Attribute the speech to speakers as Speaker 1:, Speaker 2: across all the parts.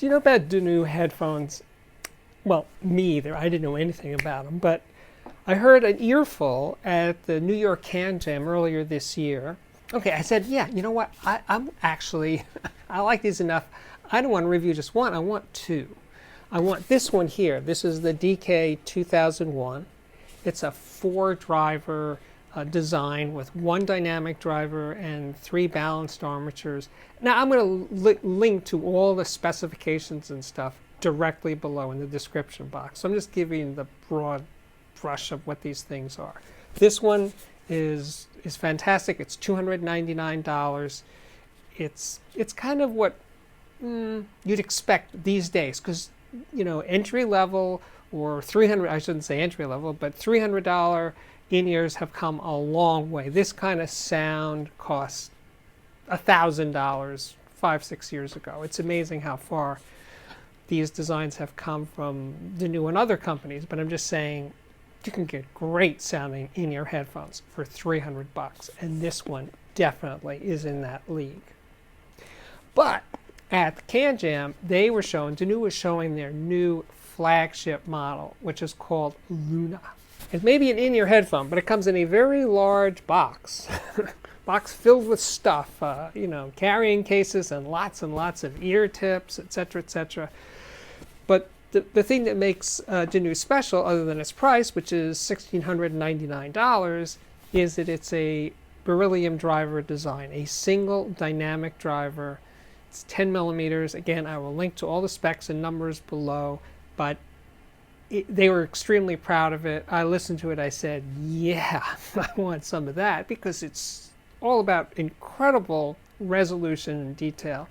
Speaker 1: Do you know about DUNU headphones? Well, me either. I didn't know anything about them, but I heard an earful at the New York Can Jam earlier this year. Okay, I said, yeah, you know what? I'm actually, I like these enough. I don't want to review just one. I want two. I want this one here. This is the DK2001. It's a 4-driver design with 1 dynamic driver and 3 balanced armatures. Now I'm going to link to all the specifications and stuff directly below in the description box. So I'm just giving the broad brush of what these things are. This one is fantastic. It's $299. It's kind of what you'd expect these days, because you know, entry level or $300, I shouldn't say entry level, but $300 in-ears have come a long way. This kind of sound cost $1,000 5-6 years ago. It's amazing how far these designs have come from DUNU and other companies, but I'm just saying you can get great sounding in-ear headphones for $300, and this one definitely is in that league. But at the Can Jam, DUNU was showing their new flagship model, which is called Luna. It may be an in-ear headphone, but it comes in a very large box. Box filled with stuff, you know, carrying cases and lots of ear tips, etc., etc. But the thing that makes DUNU special, other than its price, which is $1,699, is that it's a Beryllium driver design, a single dynamic driver. It's 10 millimeters. Again, I will link to all the specs and numbers below, but they were extremely proud of it. I listened to it. I said, yeah, I want some of that, because it's all about incredible resolution and detail.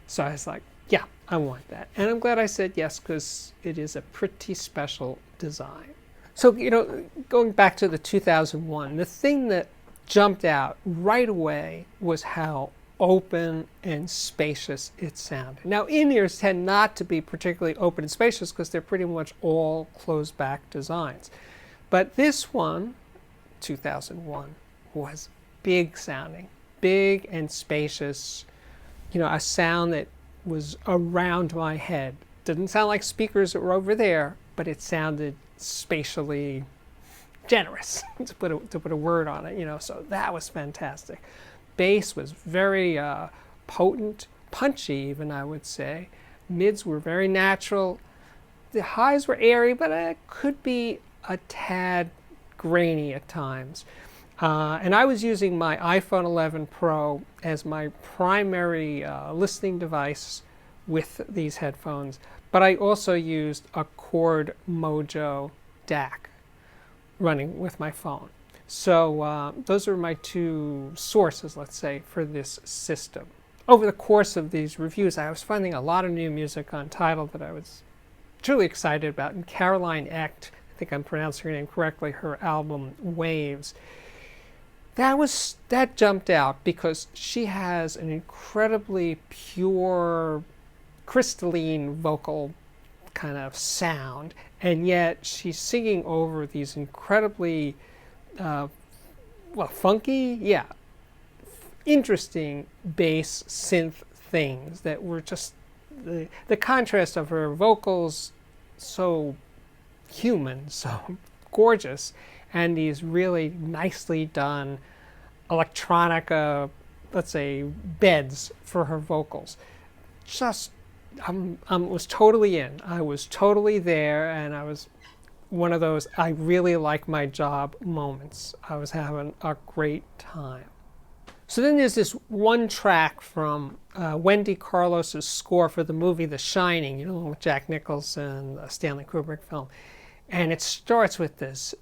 Speaker 1: So I was like, yeah, I want that. And I'm glad I said yes, because it is a pretty special design. So, you know, going back to the 2001, the thing that jumped out right away was how open and spacious it sounded. Now, in-ears tend not to be particularly open and spacious because they're pretty much all closed back designs. But this one, 2001, was big sounding, big and spacious, you know, a sound that was around my head. Didn't sound like speakers that were over there, but it sounded spatially generous, to put a word on it, you know, so that was fantastic. Bass was very potent, punchy even, I would say. Mids were very natural. The highs were airy, but it could be a tad grainy at times. And I was using my iPhone 11 Pro as my primary listening device with these headphones, but I also used a Chord Mojo DAC running with my phone. So those are my two sources, let's say, for this system. Over the course of these reviews, I was finding a lot of new music on Untitled that I was truly excited about. And Caroline Echt, I think I'm pronouncing her name correctly, her album Waves, that jumped out because she has an incredibly pure, crystalline vocal kind of sound, and yet she's singing over these incredibly funky, interesting bass synth things that were just the contrast of her vocals, so human, so gorgeous, and these really nicely done electronica, let's say, beds for her vocals. Just, was totally in. I was totally there, and I was one of those I really like my job moments. I was having a great time. So then there's this one track from Wendy Carlos's score for the movie The Shining, you know, with Jack Nicholson, a Stanley Kubrick film. And it starts with this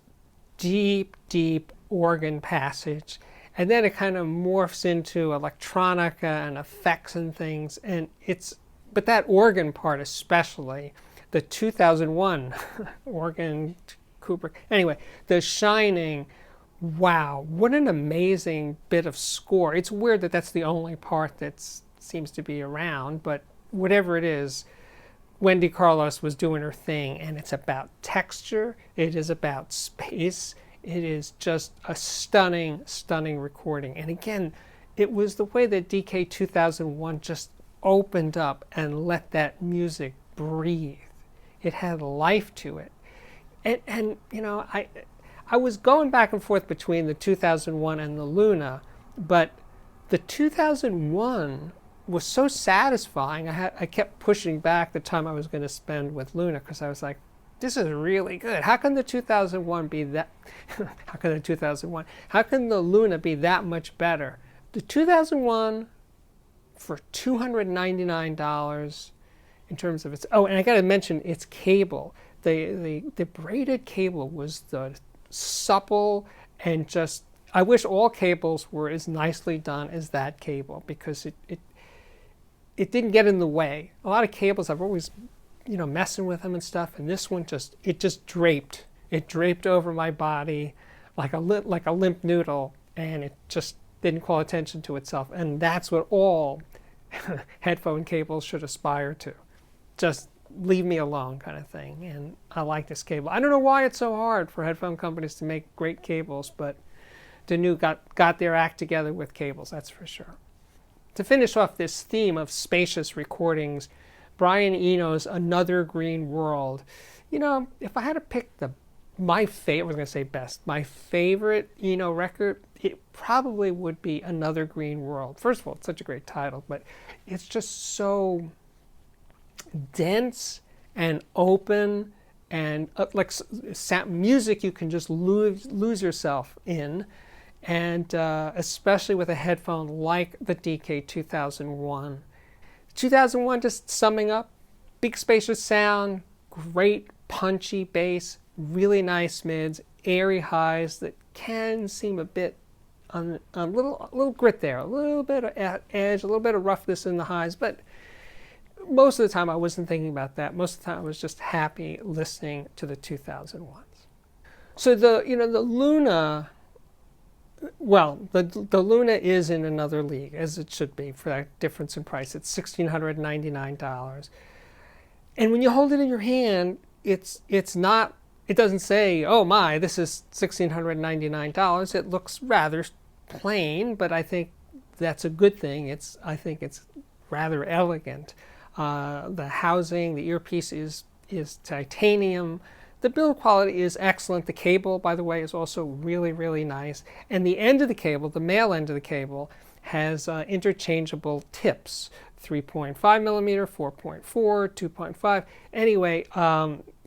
Speaker 1: deep, deep organ passage. And then it kind of morphs into electronica and effects and things. And but that organ part especially, the 2001 organ, Kubrick. Anyway, The Shining, wow, what an amazing bit of score. It's weird that that's the only part that seems to be around, but whatever it is, Wendy Carlos was doing her thing, and it's about texture, it is about space, it is just a stunning, stunning recording. And again, it was the way that DK2001 just opened up and let that music breathe. It had life to it. And you know, I was going back and forth between the 2001 and the Luna, but the 2001 was so satisfying. I kept pushing back the time I was going to spend with Luna because I was like, this is really good. How can the 2001 be that? How can the 2001? How can the Luna be that much better? The 2001 for $299 in terms of its. Oh, and I got to mention its cable. The braided cable was the supple and just. I wish all cables were as nicely done as that cable because it didn't get in the way. A lot of cables I've always, you know, messing with them and stuff, and this one just draped. It draped over my body like a limp noodle, and it just didn't call attention to itself. And that's what all headphone cables should aspire to. Just leave me alone kind of thing. And I like this cable. I don't know why it's so hard for headphone companies to make great cables, but DUNU got their act together with cables, that's for sure. To finish off this theme of spacious recordings, Brian Eno's Another Green World. You know, if I had to pick my favorite, I was going to say best, my favorite Eno record, it probably would be Another Green World. First of all, it's such a great title, but it's just so dense and open and like music you can just lose yourself in. And especially with a headphone like the DK2001. 2001, just summing up, big spacious sound, great punchy bass, really nice mids, airy highs that can seem a bit, a little grit there, a little bit of edge, a little bit of roughness in the highs, but most of the time I wasn't thinking about that. Most of the time I was just happy listening to the 2001s. So the Luna. Well, the Luna is in another league, as it should be, for that difference in price. It's $1,699. And when you hold it in your hand, it's not, it doesn't say, oh my, this is $1,699. It looks rather plain, but I think that's a good thing. I think it's rather elegant. The housing, the earpiece is titanium. The build quality is excellent. The cable, by the way, is also really, really nice. And the end of the cable, the male end of the cable, has interchangeable tips. 3.5 millimeter, 4.4, 2.5. Anyway,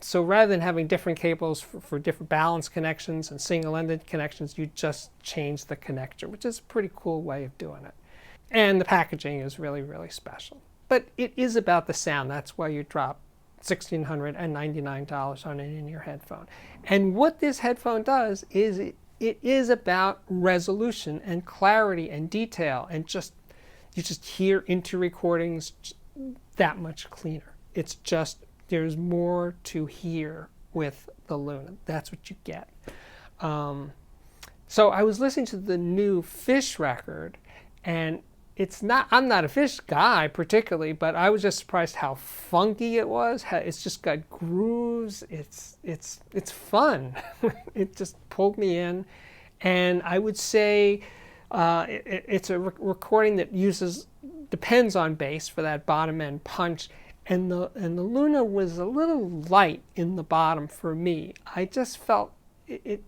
Speaker 1: so rather than having different cables for different balance connections and single-ended connections, you just change the connector, which is a pretty cool way of doing it. And the packaging is really, really special. But it is about the sound. That's why you drop $1,699 on an in-ear headphone. And what this headphone does is it is about resolution and clarity and detail, and you just hear into recordings that much cleaner. It's just, there's more to hear with the Luna. That's what you get. So I was listening to the new Fish record, and I'm not a Fish guy particularly, but I was just surprised how funky it was. It's just got grooves. It's fun. It just pulled me in, and I would say it's a recording that depends on bass for that bottom end punch, and the Luna was a little light in the bottom for me. I just felt it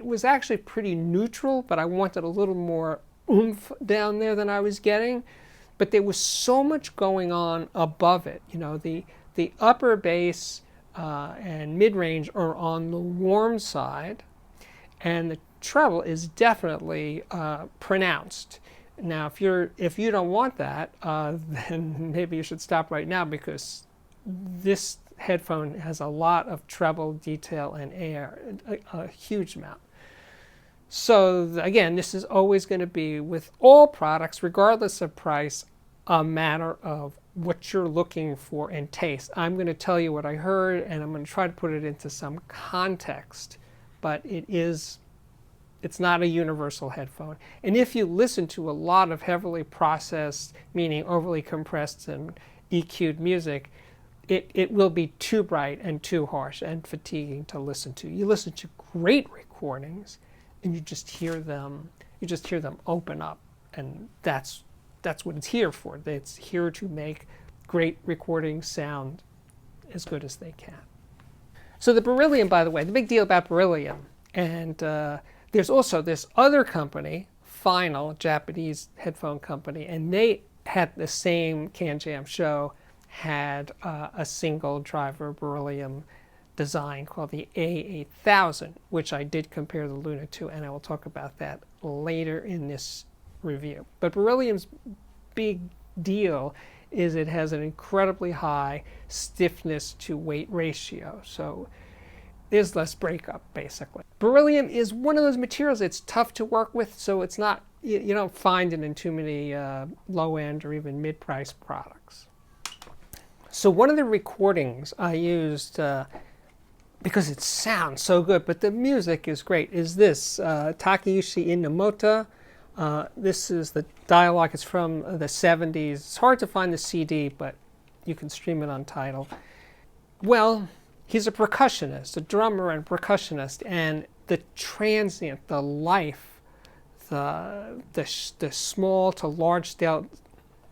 Speaker 1: was actually pretty neutral, but I wanted a little more oomph down there than I was getting, but there was so much going on above it. You know, the upper bass and mid-range are on the warm side, and the treble is definitely pronounced. Now, if you don't want that, then maybe you should stop right now, because this headphone has a lot of treble detail and air, a huge amount. So again, this is always going to be, with all products, regardless of price, a matter of what you're looking for and taste. I'm going to tell you what I heard, and I'm going to try to put it into some context, but it's not a universal headphone. And if you listen to a lot of heavily processed, meaning overly compressed and EQ'd music, it will be too bright and too harsh and fatiguing to listen to. You listen to great recordings, and you just hear them open up, and that's that's what it's here for. It's here to make great recording sound as good as they can. So the Beryllium, by the way, the big deal about Beryllium, and there's also this other company, Final, a Japanese headphone company, and they had the same Can Jam show, had a single driver Beryllium design called the A8000, which I did compare the Luna to, and I will talk about that later in this review. But Beryllium's big deal is it has an incredibly high stiffness to weight ratio, so there's less breakup basically. Beryllium is one of those materials it's tough to work with, so it's not, you don't find it in too many low-end or even mid-price products. So one of the recordings I used, because it sounds so good, but the music is great, is this Takeuchi Inamoto. This is the dialogue. It's from the 70s. It's hard to find the CD, but you can stream it on Tidal. Well, he's a percussionist, a drummer and percussionist, and the transient, the life, the small to large scale,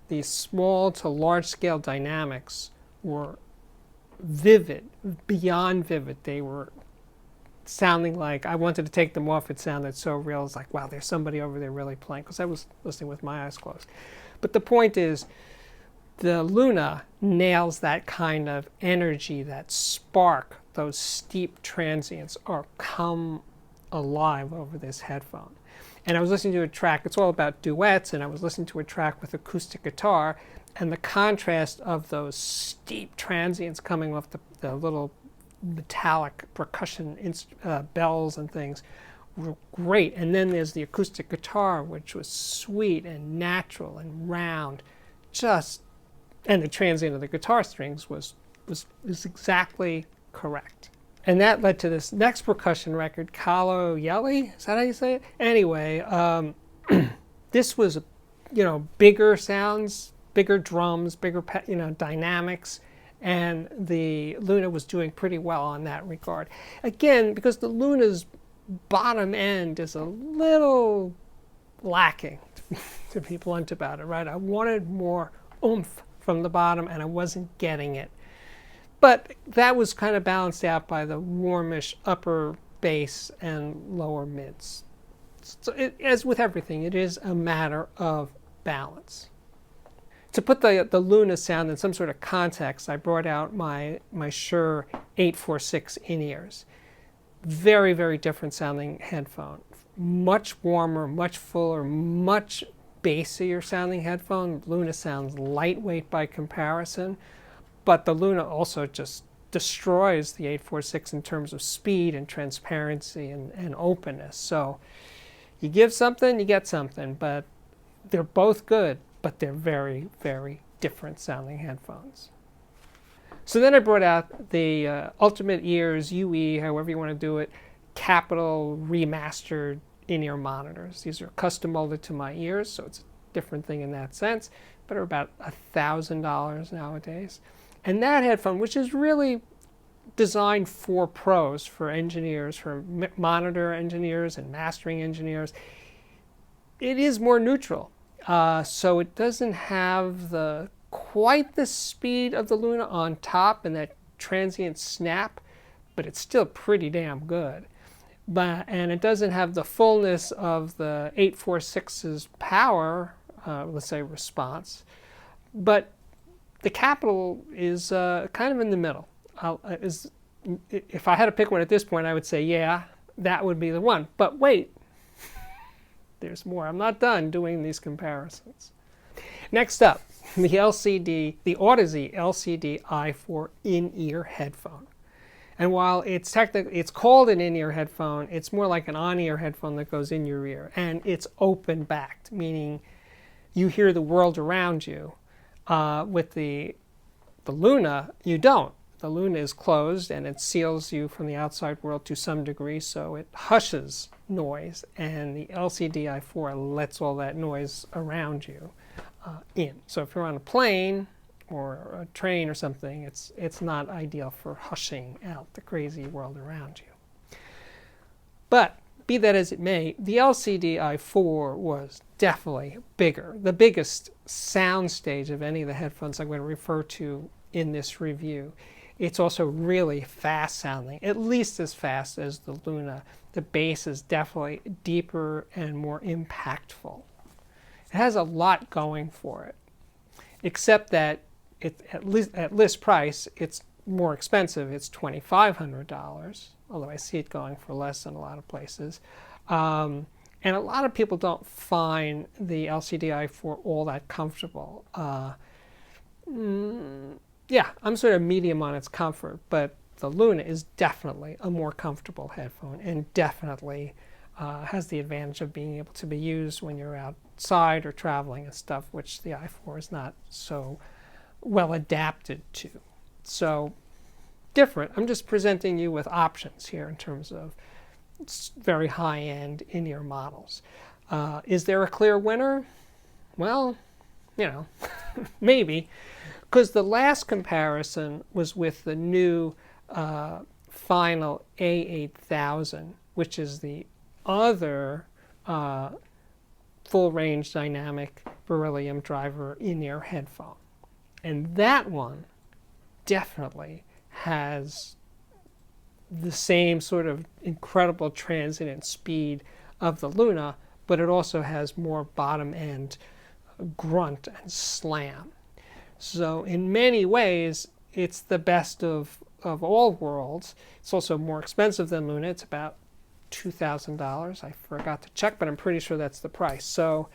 Speaker 1: these small to large scale dynamics were vivid, beyond vivid. They were sounding like, I wanted to take them off, it sounded so real. It's like, wow, there's somebody over there really playing, because I was listening with my eyes closed. But the point is, the Luna nails that kind of energy, that spark. Those steep transients are come alive over this headphone. And I was listening to a track, it's all about duets, and I was listening to a track with acoustic guitar, and the contrast of those steep transients coming off the little metallic percussion bells and things were great. And then there's the acoustic guitar, which was sweet and natural and round, and the transient of the guitar strings was exactly correct. And that led to this next percussion record, Kalo Yelly, is that how you say it? Anyway, this was, bigger sounds, bigger drums, bigger, dynamics, and the Luna was doing pretty well on that regard. Again, because the Luna's bottom end is a little lacking, to be blunt about it, right? I wanted more oomph from the bottom, and I wasn't getting it. But that was kind of balanced out by the warmish upper bass and lower mids. So as with everything, it is a matter of balance. To put the Luna sound in some sort of context, I brought out my Shure 846 in-ears. Very, very different sounding headphone. Much warmer, much fuller, much bassier sounding headphone. Luna sounds lightweight by comparison, but the Luna also just destroys the 846 in terms of speed and transparency and openness. So you give something, you get something, but they're both good, but they're very, very different sounding headphones. So then I brought out the Ultimate Ears UE, however you want to do it, Capital Remastered in-ear monitors. These are custom molded to my ears, so it's a different thing in that sense, but are about $1,000 nowadays. And that headphone, which is really designed for pros, for engineers, for monitor engineers and mastering engineers, it is more neutral. So it doesn't have quite the speed of the Luna on top and that transient snap, but it's still pretty damn good. And it doesn't have the fullness of the 846's power, let's say response, but the Capital is kind of in the middle. If I had to pick one at this point, I would say, yeah, that would be the one. But wait, there's more. I'm not done doing these comparisons. Next up, the Audeze LCD i4 in-ear headphone. And while it's called an in-ear headphone, it's more like an on-ear headphone that goes in your ear. And it's open-backed, meaning you hear the world around you. With the Luna, you don't. The Luna is closed and it seals you from the outside world to some degree, so it hushes noise, and the LCD i4 lets all that noise around you in. So if you're on a plane or a train or something, it's not ideal for hushing out the crazy world around you. But be that as it may, the LCD i4 was definitely bigger, the biggest soundstage of any of the headphones I'm going to refer to in this review. It's also really fast sounding, at least as fast as the Luna. The bass is definitely deeper and more impactful. It has a lot going for it, except that at list price, it's more expensive. It's $2,500, although I see it going for less in a lot of places. And a lot of people don't find the LCD i4 all that comfortable. Yeah, I'm sort of medium on its comfort, but the Luna is definitely a more comfortable headphone and definitely has the advantage of being able to be used when you're outside or traveling and stuff, which the i4 is not so well adapted to. So different. I'm just presenting you with options here in terms of very high-end in-ear models. Is there a clear winner? Well, you know, maybe. Because the last comparison was with the new final A8000, which is the other full-range dynamic Beryllium driver in-ear headphone. And that one definitely has the same sort of incredible transient speed of the Luna, but it also has more bottom-end grunt and slam. So in many ways, it's the best of all worlds. It's also more expensive than Luna. It's about $2,000. I forgot to check, but I'm pretty sure that's the price. So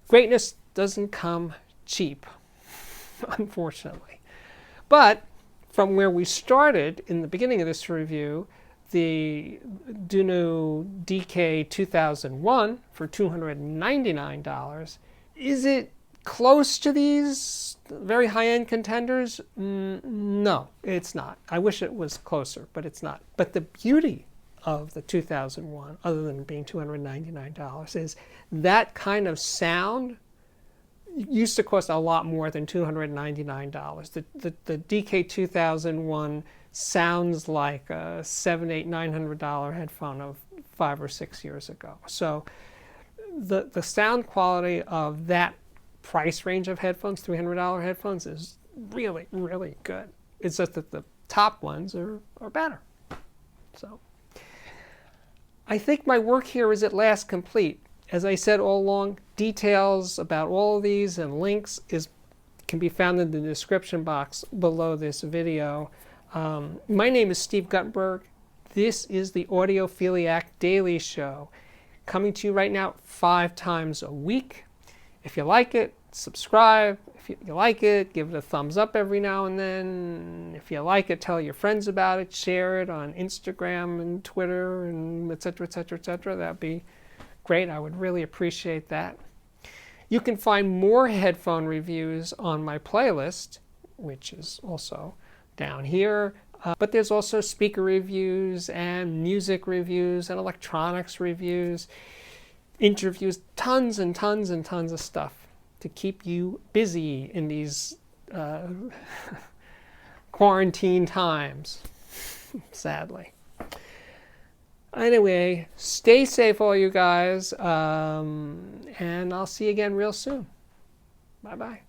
Speaker 1: greatness doesn't come cheap, unfortunately. But from where we started in the beginning of this review, the DUNU DK2001 for $299, is it close to these very high-end contenders? No, it's not. I wish it was closer, but it's not. But the beauty of the 2001, other than being $299, is that kind of sound used to cost a lot more than $299. The DK2001 sounds like a $700, $800, $900 headphone of 5 or 6 years ago. So the sound quality of that price range of headphones, $300 headphones, is really, really good. It's just that the top ones are better. So I think my work here is at last complete. As I said all along, details about all of these and links can be found in the description box below this video. My name is Steve Guttenberg. This is the Audiophiliac Daily Show, coming to you right now 5 times a week. If you like it, subscribe. If you like it, give it a thumbs up every now and then. If you like it, tell your friends about it. Share it on Instagram and Twitter and etc., etc., etc. That'd be great. I would really appreciate that. You can find more headphone reviews on my playlist, which is also down here. But there's also speaker reviews and music reviews and electronics reviews, interviews, tons and tons and tons of stuff to keep you busy in these quarantine times, sadly. Anyway, stay safe, all you guys, and I'll see you again real soon. Bye-bye.